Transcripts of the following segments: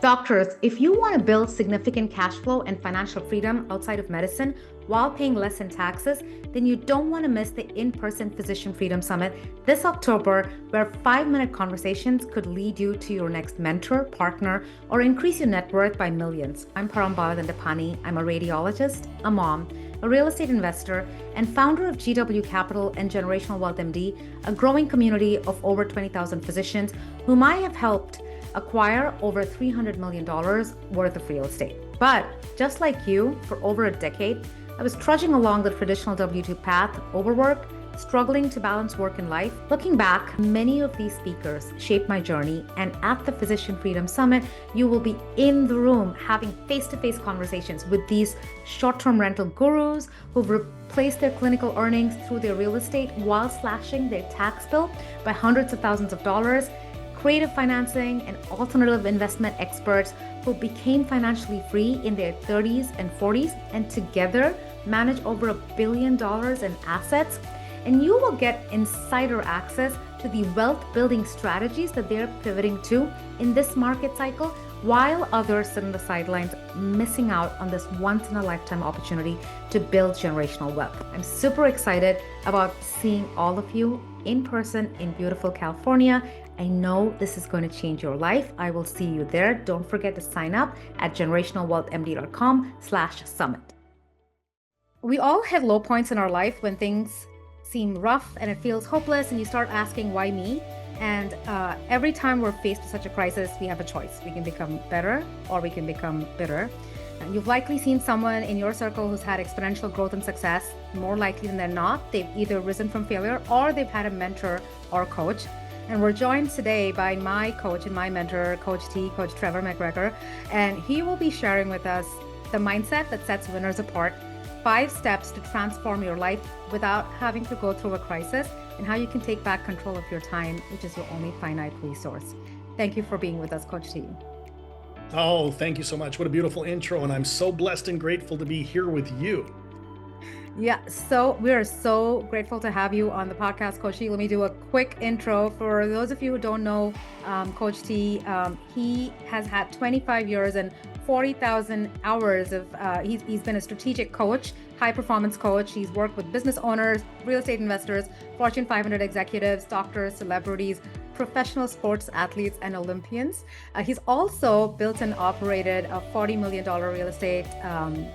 Doctors, if you want to build significant cash flow and financial freedom outside of medicine while paying less in taxes, then you don't want to miss the in-person Physician Freedom Summit this October, where 5-minute conversations could lead you to your next mentor, partner, or increase your net worth by millions. I'm Parambala Dandapani. I'm a radiologist, a mom, a real estate investor, and founder of GW Capital and Generational Wealth MD, a growing community of over 20,000 physicians whom I have helped acquire over $300 million worth of real estate. But just like you, for over a decade, I was trudging along the traditional W-2 path, overworked, struggling to balance work and life. Looking back, many of these speakers shaped my journey, and at the Physician Freedom Summit, you will be in the room having face-to-face conversations with these short-term rental gurus who've replaced their clinical earnings through their real estate while slashing their tax bill by hundreds of thousands of dollars, creative financing and alternative investment experts who became financially free in their 30s and 40s and together manage over $1 billion in assets. And you will get insider access to the wealth building strategies that they're pivoting to in this market cycle, while others sit on the sidelines missing out on this once in a lifetime opportunity to build generational wealth. I'm super excited about seeing all of you in person in beautiful California. I know this is going to change your life. I will see you there. Don't forget to sign up at generationalwealthmd.com/summit. We all have low points in our life when things seem rough and it feels hopeless and you start asking, why me? And every time we're faced with such a crisis, we have a choice. We can become better or we can become bitter. And you've likely seen someone in your circle who's had exponential growth and success. More likely than they're not, they've either risen from failure or they've had a mentor or coach. And we're joined today by my coach and my mentor, Coach T, Coach Trevor McGregor. And he will be sharing with us the mindset that sets winners apart, 5 steps to transform your life without having to go through a crisis, and how you can take back control of your time, which is your only finite resource. Thank you for being with us, Coach T. Oh, thank you so much. What a beautiful intro. And I'm so blessed and grateful to be here with you. Yeah, so we are so grateful to have you on the podcast, Coach T. Let me do a quick intro. For those of you who don't know Coach T, he has had 25 years and 40,000 hours of, he's been a strategic coach, high performance coach. He's worked with business owners, real estate investors, Fortune 500 executives, doctors, celebrities, professional sports athletes and Olympians. He's also built and operated a $40 million real estate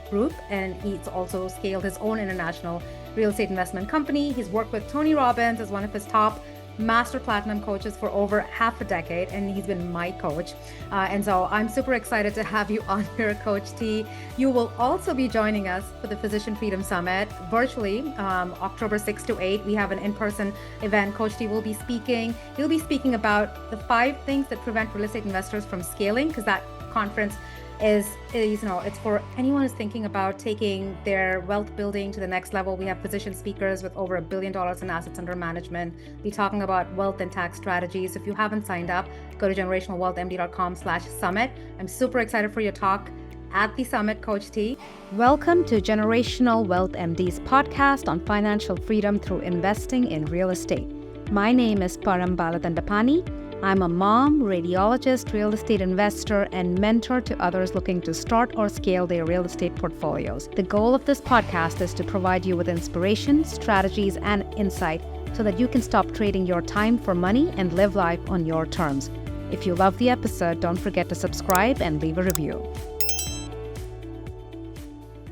group, and he's also scaled his own international real estate investment company. He's worked with Tony Robbins as one of his top master platinum coaches for over half a decade, and he's been my coach. And so I'm super excited to have you on here, Coach T. You will also be joining us for the Physician Freedom Summit virtually, October 6 to 8. We have an in-person event. Coach T will be speaking. He'll be speaking about the 5 things that prevent real estate investors from scaling, because that conference is it's for anyone who's thinking about taking their wealth building to the next level. We have physician speakers with over $1 billion in assets under management. We're talking about wealth and tax strategies. If you haven't signed up, go to generationalwealthmd.com/summit. I'm super excited for your talk at the summit, Coach T. Welcome to Generational Wealth MD's podcast on financial freedom through investing in real estate. My name is Parambala Dandapani. I'm a mom, radiologist, real estate investor, and mentor to others looking to start or scale their real estate portfolios. The goal of this podcast is to provide you with inspiration, strategies, and insight so that you can stop trading your time for money and live life on your terms. If you love the episode, don't forget to subscribe and leave a review.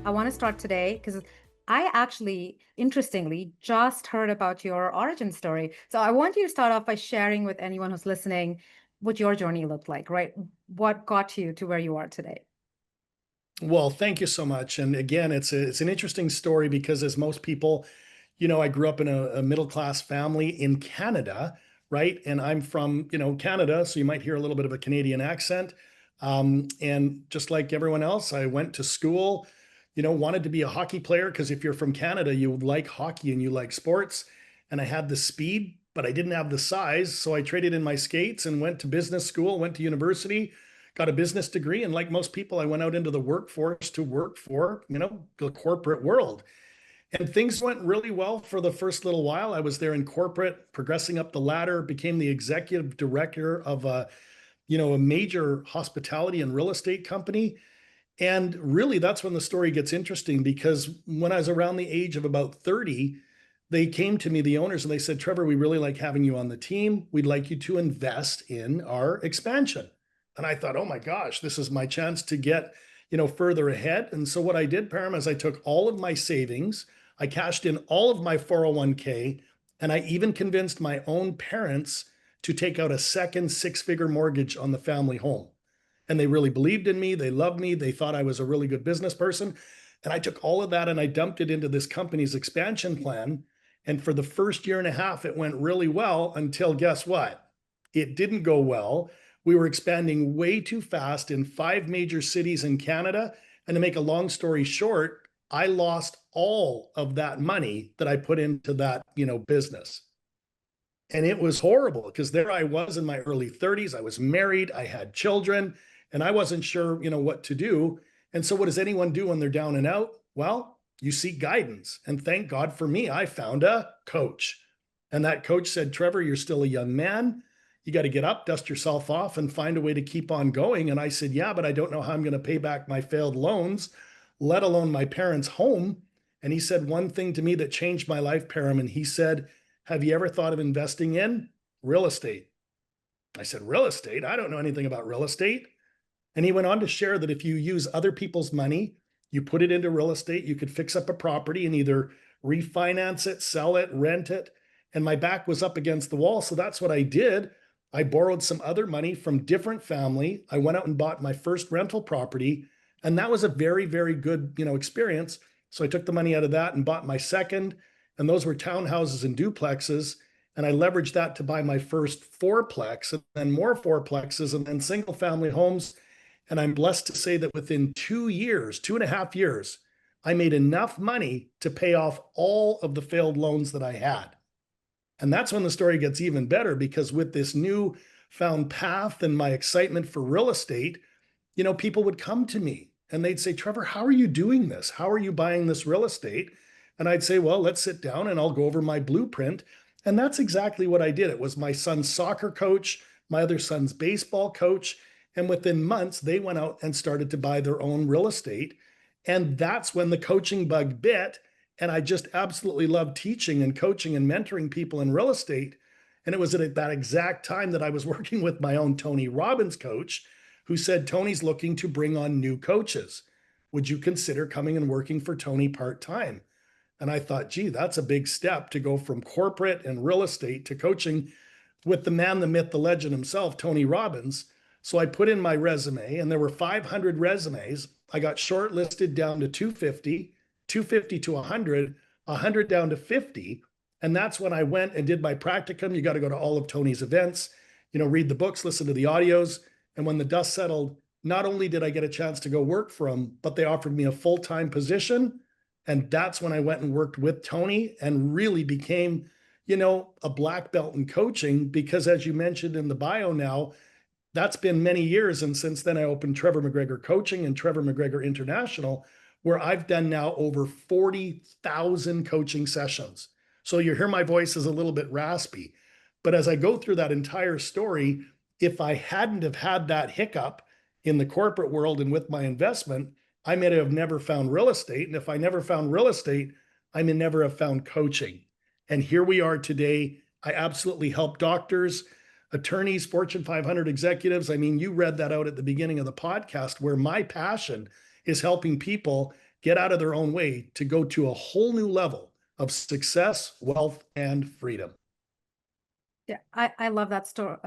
I want to start today because I actually, interestingly, just heard about your origin story. So I want you to start off by sharing with anyone who's listening what your journey looked like, right? What got you to where you are today? Well, thank you so much. And again, it's an interesting story because, as most people, I grew up in a middle-class family in Canada, right? And I'm from, Canada, so you might hear a little bit of a Canadian accent. And just like everyone else, I went to school, wanted to be a hockey player, because if you're from Canada, you like hockey and you like sports. And I had the speed, but I didn't have the size. So I traded in my skates and went to business school, went to university, got a business degree. And like most people, I went out into the workforce to work for, the corporate world. And things went really well for the first little while. I was there in corporate, progressing up the ladder, became the executive director of a a major hospitality and real estate company. And really, that's when the story gets interesting, because when I was around the age of about 30, they came to me, the owners, and they said, Trevor, we really like having you on the team. We'd like you to invest in our expansion. And I thought, oh my gosh, this is my chance to get, further ahead. And so what I did, Param, is I took all of my savings, I cashed in all of my 401k, and I even convinced my own parents to take out a second six-figure mortgage on the family home. And they really believed in me. They loved me. They thought I was a really good business person. And I took all of that and I dumped it into this company's expansion plan. And for the first year and a half, it went really well, until guess what? It didn't go well. We were expanding way too fast in 5 major cities in Canada. And to make a long story short, I lost all of that money that I put into that, business. And it was horrible, because there I was in my early 30s. I was married, I had children, and I wasn't sure, what to do. And so what does anyone do when they're down and out? Well, you seek guidance. And thank God for me, I found a coach. And that coach said, Trevor, you're still a young man. You got to get up, dust yourself off, and find a way to keep on going. And I said, yeah, but I don't know how I'm going to pay back my failed loans, let alone my parents' home. And he said one thing to me that changed my life, Param. And he said, have you ever thought of investing in real estate? I said, real estate? I don't know anything about real estate. And he went on to share that if you use other people's money, you put it into real estate, you could fix up a property and either refinance it, sell it, rent it. And my back was up against the wall. So that's what I did. I borrowed some other money from different family. I went out and bought my first rental property. And that was a very, very good, experience. So I took the money out of that and bought my second. And those were townhouses and duplexes. And I leveraged that to buy my first fourplex, and then more fourplexes, and then single family homes. And I'm blessed to say that within 2 years, 2.5 years, I made enough money to pay off all of the failed loans that I had. And that's when the story gets even better, because with this new found path and my excitement for real estate, people would come to me and they'd say, Trevor, how are you doing this? How are you buying this real estate? And I'd say, well, let's sit down and I'll go over my blueprint. And that's exactly what I did. It was my son's soccer coach, my other son's baseball coach. And within months, they went out and started to buy their own real estate. And that's when the coaching bug bit. And I just absolutely love teaching and coaching and mentoring people in real estate. And it was at that exact time that I was working with my own Tony Robbins coach, who said, Tony's looking to bring on new coaches. Would you consider coming and working for Tony part-time? And I thought, gee, that's a big step to go from corporate and real estate to coaching with the man, the myth, the legend himself, Tony Robbins. So I put in my resume, and there were 500 resumes. I got shortlisted down to 250, 250 to 100, 100 down to 50. And that's when I went and did my practicum. You got to go to all of Tony's events, read the books, listen to the audios. And when the dust settled, not only did I get a chance to go work for him, but they offered me a full-time position. And that's when I went and worked with Tony and really became, a black belt in coaching, because as you mentioned in the bio now, that's been many years. And since then I opened Trevor McGregor Coaching and Trevor McGregor International, where I've done now over 40,000 coaching sessions. So you hear my voice is a little bit raspy, but as I go through that entire story, if I hadn't have had that hiccup in the corporate world and with my investment, I may have never found real estate. And if I never found real estate, I may never have found coaching. And here we are today. I absolutely help doctors, attorneys, Fortune 500 executives. I mean, you read that out at the beginning of the podcast, where my passion is helping people get out of their own way to go to a whole new level of success, wealth, and freedom. Yeah, I love that story,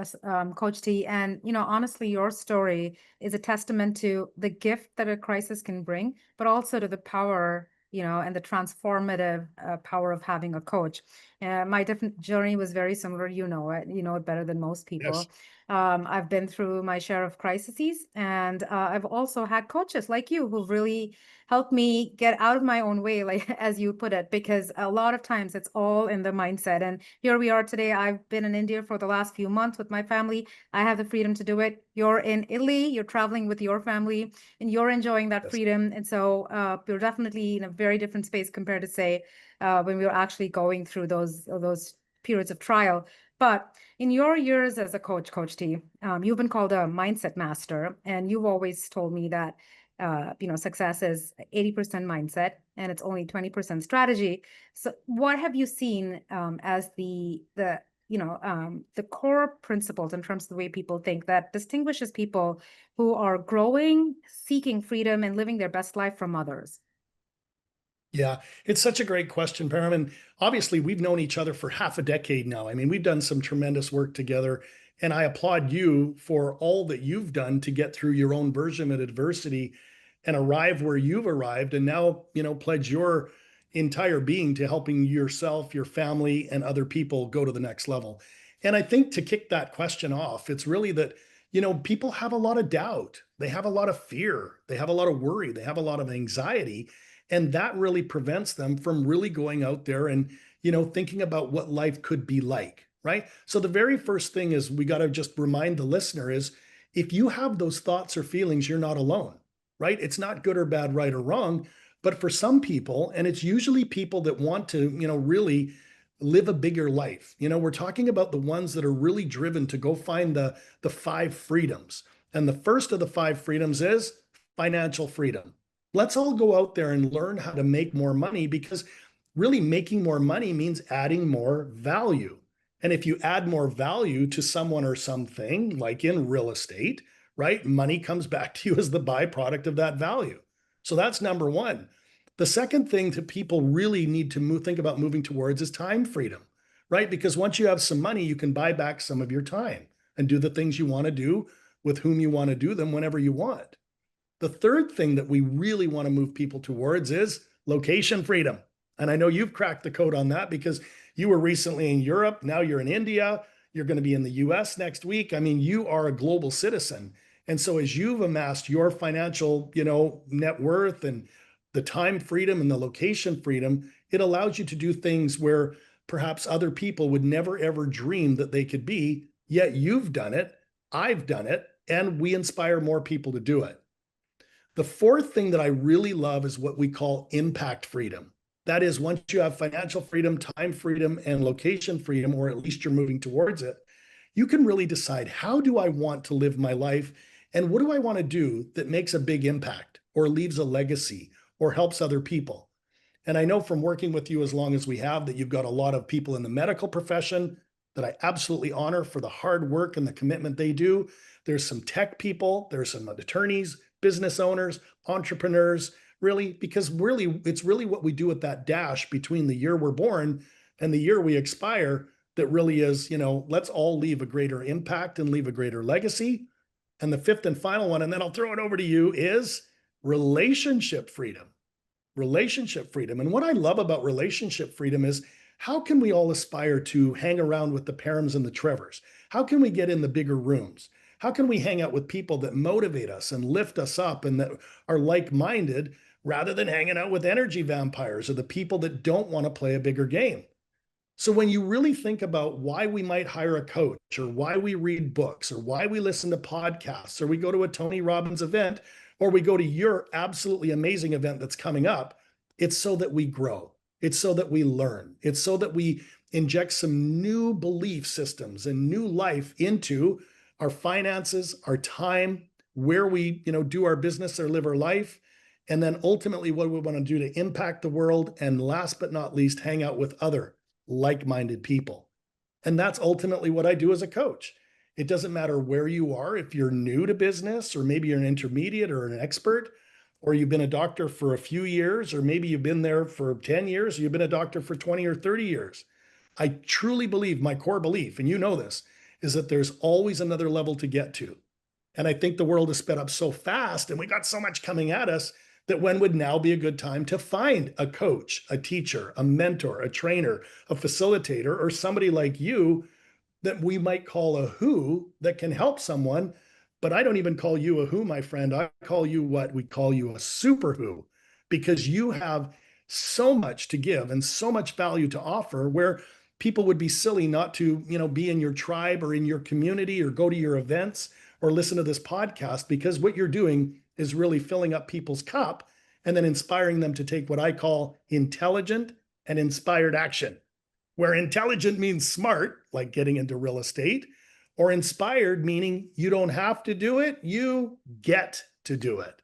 Coach T. And, honestly, your story is a testament to the gift that a crisis can bring, but also to the power, and the transformative power of having a coach. My different journey was very similar. You know it better than most Yes. people. I've been through my share of crises, and I've also had coaches like you who really helped me get out of my own way, like as you put it, because a lot of times it's all in the mindset. And here we are today. I've been in India for the last few months with my family. I have the freedom to do it. You're in Italy, you're traveling with your family, and you're enjoying that Yes. freedom. And so you're definitely in a very different space compared to, say, when we were actually going through those periods of trial. But in your years as a coach, Coach T, you've been called a mindset master, and you've always told me that success is 80% mindset and it's only 20% strategy. So, what have you seen as the core principles in terms of the way people think that distinguishes people who are growing, seeking freedom, and living their best life from others? Yeah, it's such a great question, Param. And obviously, we've known each other for half a decade now. I mean, we've done some tremendous work together. And I applaud you for all that you've done to get through your own version of adversity and arrive where you've arrived. And now, pledge your entire being to helping yourself, your family, and other people go to the next level. And I think to kick that question off, it's really that, people have a lot of doubt. They have a lot of fear. They have a lot of worry. They have a lot of anxiety, and that really prevents them from really going out there and, thinking about what life could be like, right? So the very first thing is we got to just remind the listener is if you have those thoughts or feelings, you're not alone, right? It's not good or bad, right or wrong. But for some people, and it's usually people that want to, really live a bigger life. We're talking about the ones that are really driven to go find the five freedoms. And the first of the five freedoms is financial freedom. Let's all go out there and learn how to make more money, because really making more money means adding more value. And if you add more value to someone or something, like in real estate, right, money comes back to you as the byproduct of that value. So that's number one. The second thing that people really need to think about moving towards is time freedom, right? Because once you have some money, you can buy back some of your time and do the things you want to do with whom you want to do them whenever you want. The third thing that we really want to move people towards is location freedom. And I know you've cracked the code on that because you were recently in Europe. Now you're in India. You're going to be in the US next week. I mean, you are a global citizen. And so as you've amassed your financial, net worth and the time freedom and the location freedom, it allows you to do things where perhaps other people would never, ever dream that they could be. Yet you've done it. I've done it. And we inspire more people to do it. The fourth thing that I really love is what we call impact freedom. That is, once you have financial freedom, time freedom, and location freedom, or at least you're moving towards it, you can really decide, how do I want to live my life? And what do I want to do that makes a big impact or leaves a legacy or helps other people? And I know from working with you as long as we have that you've got a lot of people in the medical profession that I absolutely honor for the hard work and the commitment they do. There's some tech people, there's some attorneys, business owners, entrepreneurs, really, because really, it's really what we do at that dash between the year we're born and the year we expire that really is, let's all leave a greater impact and leave a greater legacy. And the fifth and final one, and then I'll throw it over to you, is relationship freedom. Relationship freedom. And what I love about relationship freedom is, how can we all aspire to hang around with the Params and the Trevors? How can we get in the bigger rooms? How can we hang out with people that motivate us and lift us up and that are like-minded, rather than hanging out with energy vampires or the people that don't want to play a bigger game? So when you really think about why we might hire a coach, or why we read books, or why we listen to podcasts, or we go to a Tony Robbins event, or we go to your absolutely amazing event that's coming up, it's so that we grow. It's so that we learn. It's so that we inject some new belief systems and new life into our finances, our time, where we, do our business or live our life, and then ultimately what we want to do to impact the world, and last but not least, hang out with other like-minded people. And that's ultimately what I do as a coach. It doesn't matter where you are, if you're new to business, or maybe you're an intermediate or an expert, or you've been a doctor for a few years, or maybe you've been there for 10 years, or you've been a doctor for 20 or 30 years. I truly believe, my core belief, and you know this, is that there's always another level to get to. And I think the world has sped up so fast and we got so much coming at us that when would now be a good time to find a coach, a teacher, a mentor, a trainer, a facilitator, or somebody like you that we might call a who that can help someone. But I don't even call you a who, my friend. I call you what we call you a super who, because you have so much to give and so much value to offer, where people would be silly not to, be in your tribe or in your community or go to your events or listen to this podcast, because what you're doing is really filling up people's cup and then inspiring them to take what I call intelligent and inspired action. where intelligent means smart, like getting into real estate, or inspired, meaning you don't have to do it, you get to do it.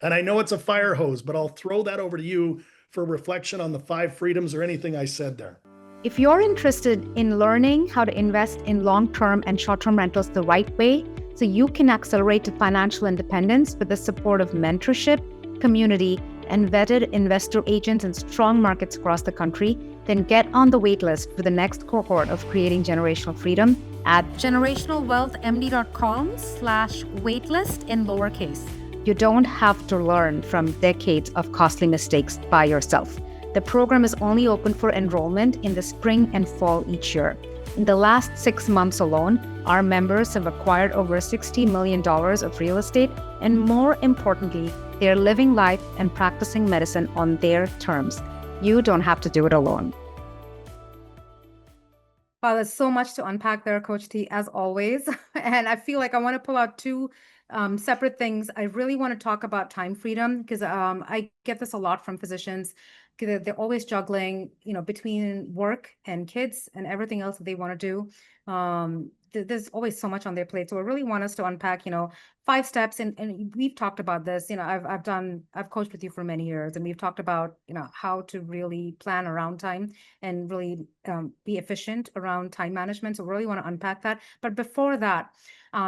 And I know it's a fire hose, but I'll throw that over to you for reflection on the five freedoms or anything I said there. If you're interested in learning how to invest in long-term and short-term rentals the right way, so you can accelerate to financial independence with the support of mentorship, community, and vetted investor agents in strong markets across the country, then get on the waitlist for the next cohort of Creating Generational Freedom at generationalwealthmd.com/waitlist in lowercase. You don't have to learn from decades of costly mistakes by yourself. The program is only open for enrollment in the spring and fall each year. In the last 6 months alone, our members have acquired over $60 million of real estate, and more importantly, they're living life and practicing medicine on their terms. You don't have to do it alone. Wow, there's so much to unpack there, Coach T, as always. And I feel like I want to pull out two separate things. I really want to talk about time freedom because I get this a lot from physicians. They're always juggling, between work and kids and everything else that they want to do. There's always so much on their plate. So I really want us to unpack, 5 steps. And we've talked about this, I've coached with you for many years, and we've talked about, how to really plan around time and really be efficient around time management. So we really want to unpack that. But before that,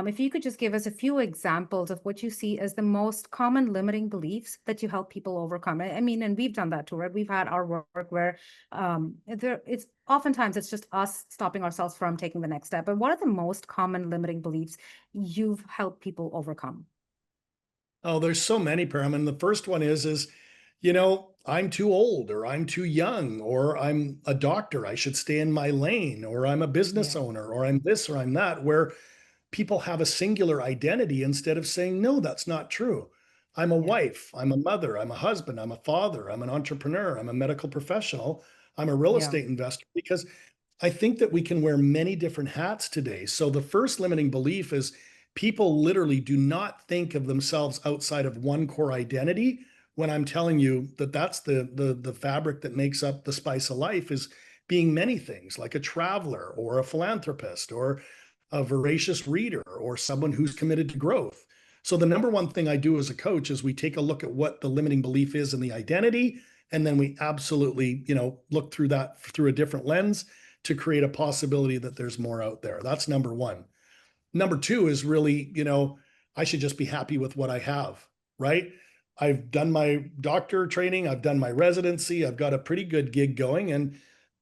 if you could just give us a few examples of what you see as the most common limiting beliefs that you help people overcome. I mean, and we've done that too, right? We've had our work where it's oftentimes it's just us stopping ourselves from taking the next step. But what are the most common limiting beliefs you've helped people overcome? Oh, there's so many, Param. And the first one is, I'm too old, or I'm too young, or I'm a doctor, I should stay in my lane, or I'm a business Yeah. owner, or I'm this, or I'm that, where people have a singular identity instead of saying, no, that's not true. I'm a Yeah. wife, I'm a mother, I'm a husband, I'm a father, I'm an entrepreneur, I'm a medical professional, I'm a real Yeah. estate investor, because I think that we can wear many different hats today. So the first limiting belief is people literally do not think of themselves outside of one core identity. When I'm telling you that that's the fabric that makes up the spice of life, is being many things, like a traveler or a philanthropist or a voracious reader or someone who's committed to growth. So the number one thing I do as a coach is we take a look at what the limiting belief is in the identity, and then we absolutely, look through that through a different lens to create a possibility that there's more out there. That's number one. Number two is really, I should just be happy with what I have, right? I've done my doctor training, I've done my residency, I've got a pretty good gig going, and,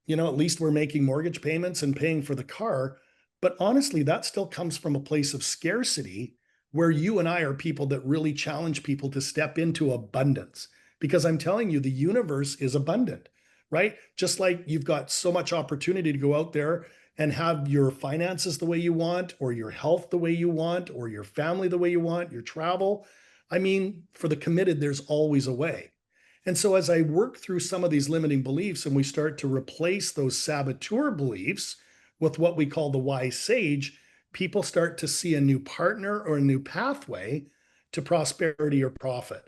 at least we're making mortgage payments and paying for the car. But honestly, that still comes from a place of scarcity, where you and I are people that really challenge people to step into abundance. Because I'm telling you, the universe is abundant, right? Just like you've got so much opportunity to go out there and have your finances the way you want, or your health the way you want, or your family the way you want, your travel. I mean, for the committed, there's always a way. And so as I work through some of these limiting beliefs and we start to replace those saboteur beliefs with what we call the wise sage, people start to see a new partner or a new pathway to prosperity or profit,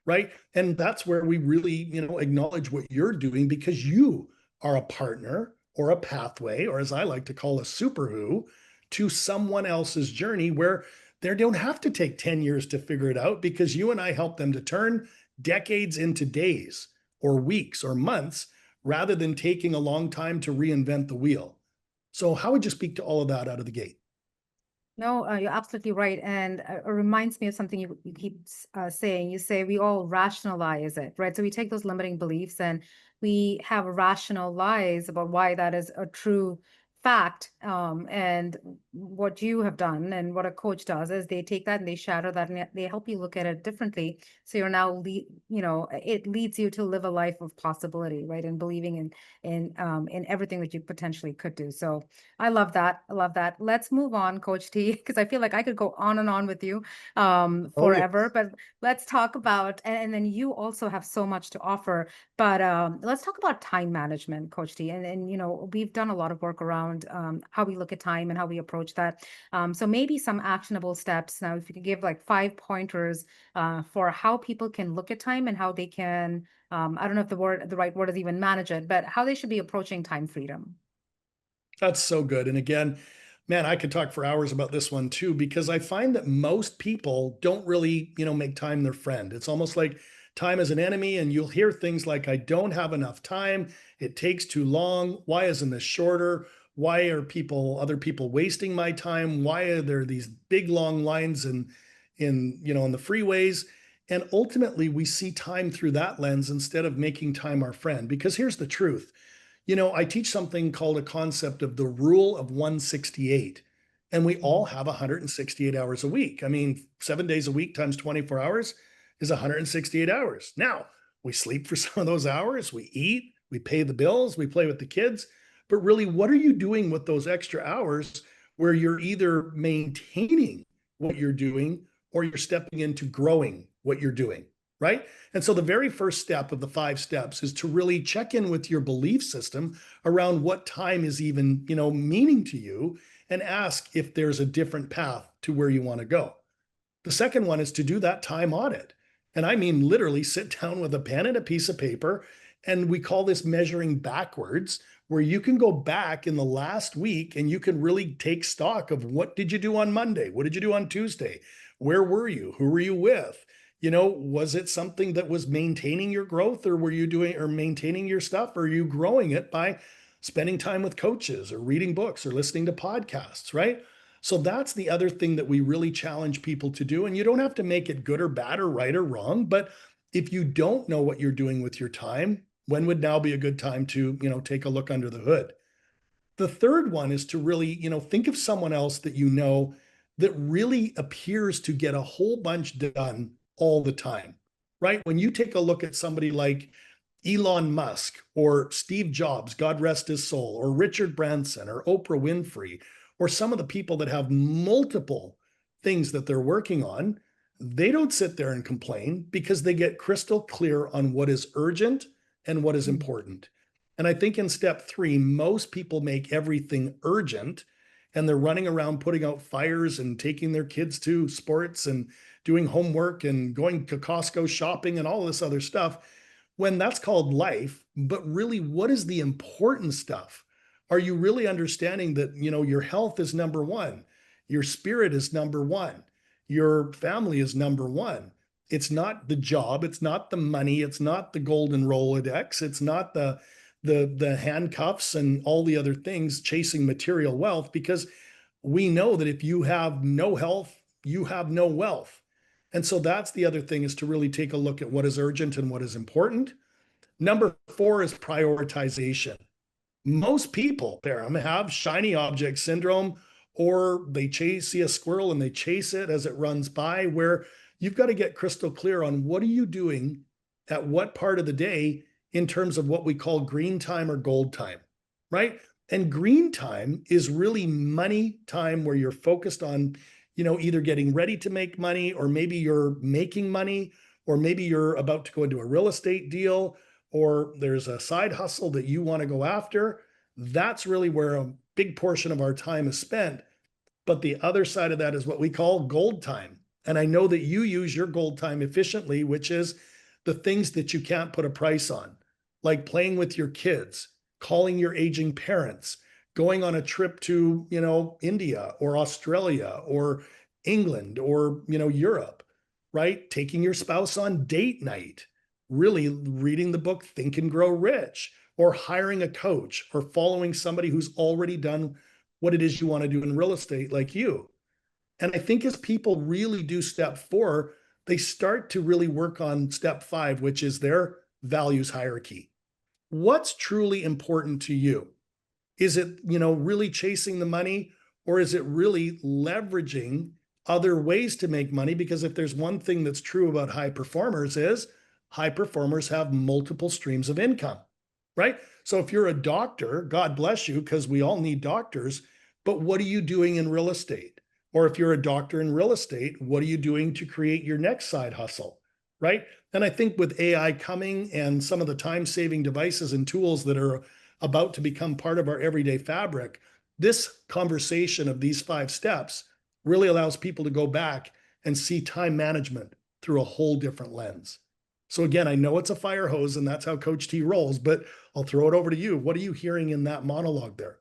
right? And that's where we really, acknowledge what you're doing, because you are a partner or a pathway, or as I like to call a super who, to someone else's journey, where they don't have to take 10 years to figure it out, because you and I help them to turn decades into days or weeks or months, rather than taking a long time to reinvent the wheel. So how would you speak to all of that out of the gate? No, you're absolutely right. And it reminds me of something you keep saying. You say we all rationalize it, right? So we take those limiting beliefs and we have rational lies about why that is a true fact. And what you have done and what a coach does is they take that and they shatter that and they help you look at it differently. So you're now, it leads you to live a life of possibility, right? And believing in everything that you potentially could do. So I love that. I love that. Let's move on, Coach T, because I feel like I could go on and on with you Oh, forever. yes. But let's talk about, and then you also have so much to offer. But let's talk about time management, Coach T. And we've done a lot of work around how we look at time and how we approach that. So maybe some actionable steps. Now, if you could give like 5 pointers for how people can look at time and how they can, I don't know if the right word is even manage it, but how they should be approaching time freedom. That's so good. And again, man, I could talk for hours about this one too, because I find that most people don't really, make time their friend. It's almost like time is an enemy, and you'll hear things like, I don't have enough time. It takes too long. Why isn't this shorter? Why are other people wasting my time? Why are there these big long lines in the freeways? And ultimately, we see time through that lens instead of making time our friend. Because here's the truth. I teach something called a concept of the rule of 168, and we all have 168 hours a week. I mean, 7 days a week times 24 hours is 168 hours. Now, we sleep for some of those hours, we eat, we pay the bills, we play with the kids. But really, what are you doing with those extra hours where you're either maintaining what you're doing or you're stepping into growing what you're doing? Right. And so the very first step of the 5 steps is to really check in with your belief system around what time is even, meaning to you, and ask if there's a different path to where you want to go. The second one is to do that time audit. And I mean, literally sit down with a pen and a piece of paper. And we call this measuring backwards, where you can go back in the last week and you can really take stock of what did you do on Monday? What did you do on Tuesday? Where were you? Who were you with? Was it something that was maintaining your growth, or were you doing or maintaining your stuff? Or are you growing it by spending time with coaches or reading books or listening to podcasts, right? So that's the other thing that we really challenge people to do. And you don't have to make it good or bad or right or wrong. But if you don't know what you're doing with your time, when would now be a good time to, take a look under the hood? The third one is to really, think of someone else that that really appears to get a whole bunch done all the time, right? When you take a look at somebody like Elon Musk or Steve Jobs, God rest his soul, or Richard Branson or Oprah Winfrey, or some of the people that have multiple things that they're working on, they don't sit there and complain because they get crystal clear on what is urgent and what is important. And I think in step 3, most people make everything urgent, and they're running around putting out fires and taking their kids to sports and doing homework and going to Costco shopping and all this other stuff, when that's called life. But really, what is the important stuff? Are you really understanding that, your health is number one, your spirit is number one, your family is number one? It's not the job, it's not the money, it's not the golden Rolodex, it's not the handcuffs and all the other things chasing material wealth, because we know that if you have no health, you have no wealth. And so that's the other thing, is to really take a look at what is urgent and what is important. Number 4 is prioritization. Most people, Param, have shiny object syndrome, or they see a squirrel and they chase it as it runs by, where you've got to get crystal clear on what are you doing at what part of the day in terms of what we call green time or gold time, right? And green time is really money time, where you're focused on, either getting ready to make money, or maybe you're making money, or maybe you're about to go into a real estate deal, or there's a side hustle that you want to go after. That's really where a big portion of our time is spent. But the other side of that is what we call gold time. And I know that you use your gold time efficiently, which is the things that you can't put a price on, like playing with your kids, calling your aging parents, going on a trip to, India or Australia or England or, Europe, right? Taking your spouse on date night, really reading the book Think and Grow Rich, or hiring a coach, or following somebody who's already done what it is you want to do in real estate like you. And I think as people really do step 4, they start to really work on step 5, which is their values hierarchy. What's truly important to you? Is it, really chasing the money, or is it really leveraging other ways to make money? Because if there's one thing that's true about high performers, is high performers have multiple streams of income, right? So if you're a doctor, God bless you, because we all need doctors, but what are you doing in real estate? Or if you're a doctor in real estate, what are you doing to create your next side hustle, right? And I think with AI coming and some of the time-saving devices and tools that are about to become part of our everyday fabric, this conversation of these 5 steps really allows people to go back and see time management through a whole different lens. So again, I know it's a fire hose and that's how Coach T rolls, but I'll throw it over to you. What are you hearing in that monologue there?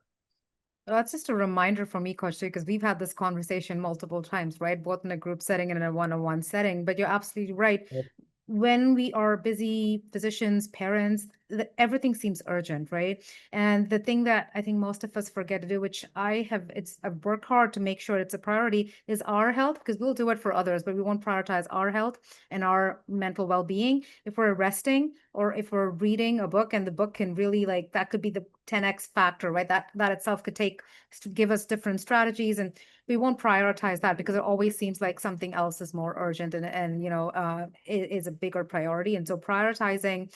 Well, that's just a reminder for me, Coach, because we've had this conversation multiple times, right? Both in a group setting and in a one-on-one setting. But you're absolutely right. When we are busy physicians, parents, everything seems urgent, right? And the thing that I think most of us forget to do, which I've worked hard to make sure it's a priority, is our health, because we'll do it for others, but we won't prioritize our health and our mental well-being. If we're resting or if we're reading a book and the book can really like, that could be the 10x factor, right? That itself could give us different strategies, and we won't prioritize that because it always seems like something else is more urgent and is a bigger priority. And so prioritizing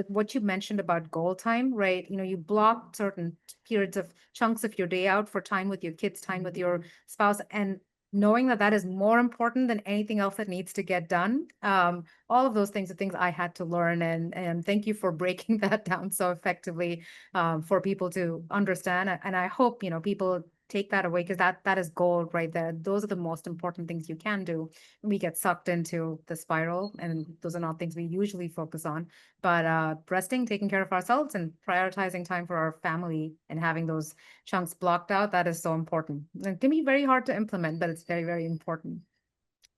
what you mentioned about goal time, right? You block certain periods of chunks of your day out for time with your kids, time with your spouse, and knowing that that is more important than anything else that needs to get done. All of those things are things I had to learn, and thank you for breaking that down so effectively for people to understand. And I hope people take that away, because that is gold right there. Those are the most important things you can do. We get sucked into the spiral, and those are not things we usually focus on. But resting, taking care of ourselves, and prioritizing time for our family and having those chunks blocked out, that is so important. It can be very hard to implement, but it's very, very important.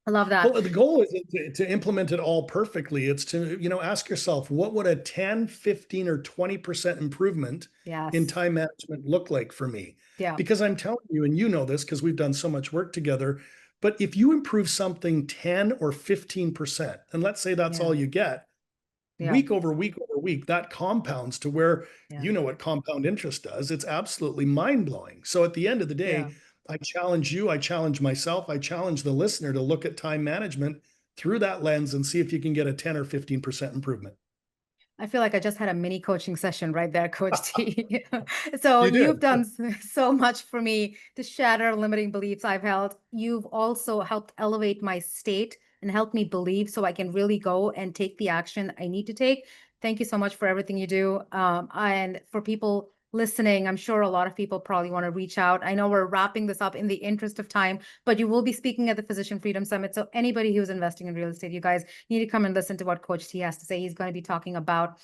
I love that. Well, the goal is to implement it all perfectly. It's to, ask yourself, what would a 10, 15, or 20% improvement in Yes. time management look like for me? Yeah. Because I'm telling you, and you know this because we've done so much work together, but if you improve something 10 or 15%, and let's say that's Yeah. all you get, Yeah. week over week over week, that compounds to where Yeah. you know what compound interest does. It's absolutely mind blowing. So at the end of the Yeah. day, I challenge you, I challenge myself, I challenge the listener to look at time management through that lens and see if you can get a 10 or 15% improvement. I feel like I just had a mini coaching session right there, Coach T. So You you've did. done so much for me to shatter limiting beliefs I've held. You've also helped elevate my state and helped me believe so I can really go and take the action I need to take. Thank you so much for everything you do. And for people listening, I'm sure a lot of people probably want to reach out. I know we're wrapping this up in the interest of time, but you will be speaking at the Physician Freedom Summit. So anybody who's investing in real estate, you guys need to come and listen to what Coach T has to say. He's going to be talking about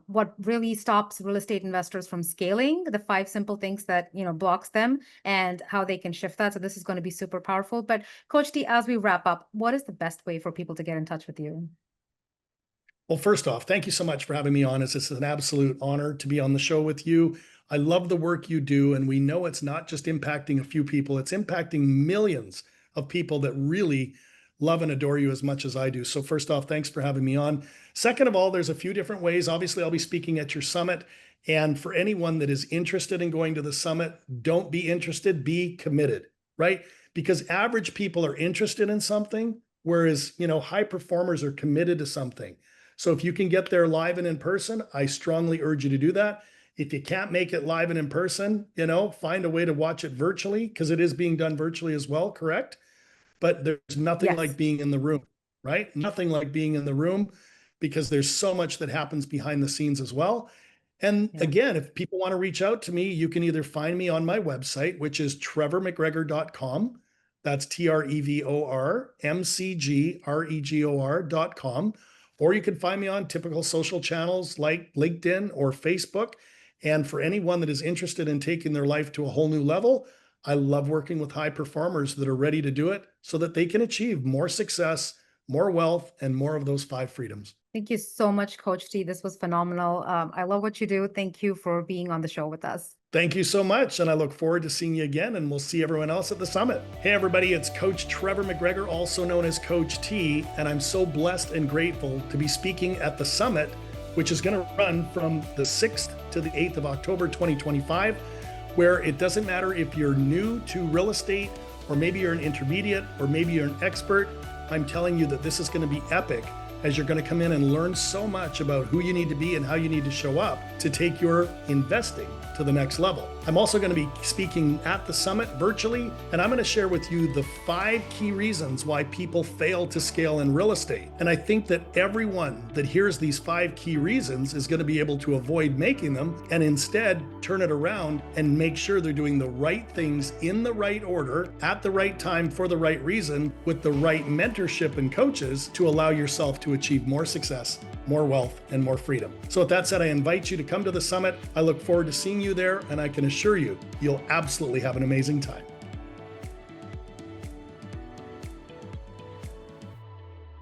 what really stops real estate investors from scaling, the 5 simple things that blocks them, and how they can shift that. So this is going to be super powerful. But Coach T, as we wrap up, what is the best way for people to get in touch with you? Well, first off, thank you so much for having me on. It's an absolute honor to be on the show with you. I love the work you do, and we know it's not just impacting a few people, it's impacting millions of people that really love and adore you as much as I do. So first off, thanks for having me on. Second of all, there's a few different ways. Obviously, I'll be speaking at your summit. And for anyone that is interested in going to the summit, don't be interested, be committed, right? Because average people are interested in something, whereas, high performers are committed to something. So if you can get there live and in person, I strongly urge you to do that. If you can't make it live and in person, find a way to watch it virtually, because it is being done virtually as well, correct? But there's nothing like Yes. being in the room, right? Nothing like being in the room, because there's so much that happens behind the scenes as well. And Yeah. again, if people want to reach out to me, you can either find me on my website, which is trevormcgregor.com. That's TrevorMcGregor.com. Or you can find me on typical social channels like LinkedIn or Facebook. And for anyone that is interested in taking their life to a whole new level, I love working with high performers that are ready to do it so that they can achieve more success, more wealth, and more of those 5 freedoms. Thank you so much, Coach T. This was phenomenal. I love what you do. Thank you for being on the show with us. Thank you so much. And I look forward to seeing you again. And we'll see everyone else at the summit. Hey, everybody, it's Coach Trevor McGregor, also known as Coach T. And I'm so blessed and grateful to be speaking at the summit, which is going to run from the 6th to the 8th of October, 2025, where it doesn't matter if you're new to real estate, or maybe you're an intermediate, or maybe you're an expert. I'm telling you that this is going to be epic, as you're going to come in and learn so much about who you need to be and how you need to show up to take your investing to the next level. I'm also going to be speaking at the summit virtually, and I'm going to share with you the 5 key reasons why people fail to scale in real estate. And I think that everyone that hears these 5 key reasons is going to be able to avoid making them, and instead turn it around and make sure they're doing the right things in the right order, at the right time, for the right reason, with the right mentorship and coaches to allow yourself to to achieve more success, more wealth, and more freedom. So with that said, I invite you to come to the summit. I look forward to seeing you there, and I can assure you, you'll absolutely have an amazing time.